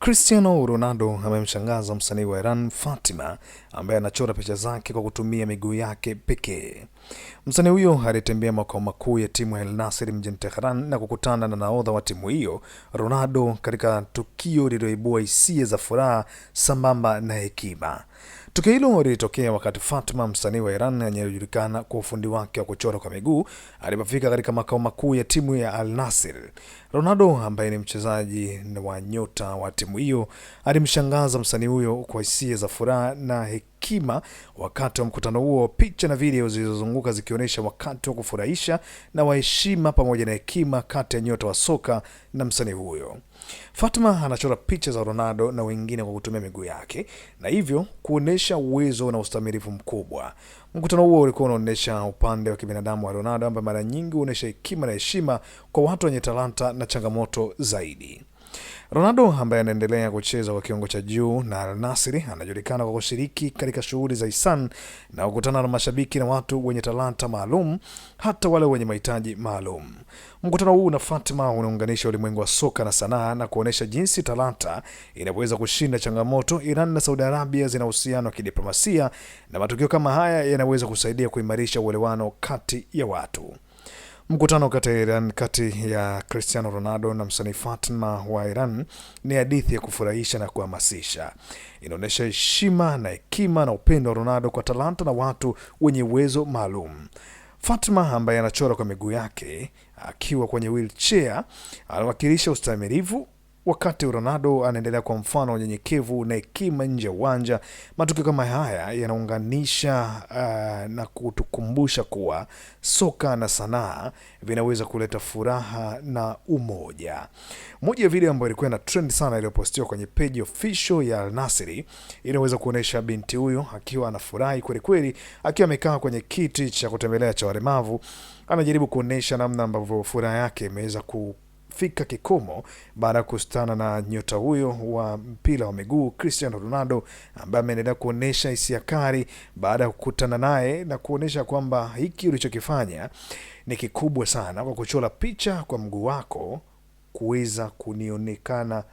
Cristiano Ronaldo amemshangaza msanii wa Iran Fatima ambaye anachora picha zake kwa kutumia miguu yake pekee. Msanii huyo alitembea makao makuu ya timu ya Al Nassr mjini Tehran na kukutana na nahodha wa timu hiyo Ronaldo katika tukio lililoibua hisia za furaha sambamba na hekima. Tukio hilo lilitokea wakati Fatima, msanii wa Iran anayejulikana kwa ufundi wake wa kuchora kwa miguu, alipofika katika makao makuu ya timu ya Al Nassr. Ronaldo ambaye ni mchezaji wa nyota wa timu hiyo alimshangaza msanii huyo kwa hisia za furaha na hekima wakati wa mkutano huo. Picha na video zilizozunguka zikionyesha wakati wa kufurahisha na wa heshima pamoja na hekima kati ya nyota wa soka na msanii huyo. Fatima anachora picha za Ronaldo na wengine kwa kutumia miguu yake na hivyo kuonesha uwezo na ustamilifu mkubwa. Mkutano huo ulikuwa unaonyesha upande wa kibinadamu wa Ronaldo ambaye mara nyingi huonesha hekima na heshima kwa watu wenye talanta na changamoto zaidi. Ronaldo ambaye anaendelea kucheza kwa kiwango cha juu na Al Nassr anajulikana kwa kushiriki katika shughuli za hisani na kukutana na mashabiki na watu wenye talanta maalum, hata wale wenye mahitaji maalum. Mkutano huu na Fatima unaunganisha ulimwengu wa soka na sanaa na kuonesha jinsi talanta inaweza kushinda changamoto. Iran na Saudi Arabia zina uhusiano wa kidiplomasia na matukio kama haya yanaweza kusaidia kuimarisha uelewano kati ya watu. Mkutano kati ya Cristiano Ronaldo na msanii Fatima wa Iran ni hadithi ya kufurahisha na kuhamasisha. Inaonyesha heshima na hekima na upendo wa Ronaldo kwa talanta na watu wenye uwezo maalum. Fatima ambaye anachora kwa miguu yake akiwa kwenye wheelchair anawakilisha ustahimilivu, wakati Ronaldo anaendelea kwa mfano wa unyenyekevu na hekima nje ya uwanja. Matukio kama haya yanaunganisha na kutukumbusha kuwa soka na sanaa vinaweza kuleta furaha na umoja. Moja ya video ambayo ilikuwa na trend sana iliyopostiwa kwenye page official ya Al Nassr inaweza kuonesha binti huyo akiwa anafurahi kweli kweli, akiwa amekaa kwenye kiti cha kutembelea cha walemavu. Anajaribu kuonesha namna ambavyo furaha yake imeweza fika kikomo baada ya kustana na nyota huyo wa mpira wa miguu Cristiano Ronaldo, ambaye ameendelea kuonesha hisia kali baada ya kukutana naye na kuonesha kwamba hiki ulichokifanya ni kikubwa sana kwa kuchora picha kwa mguu wako kuweza kunionekana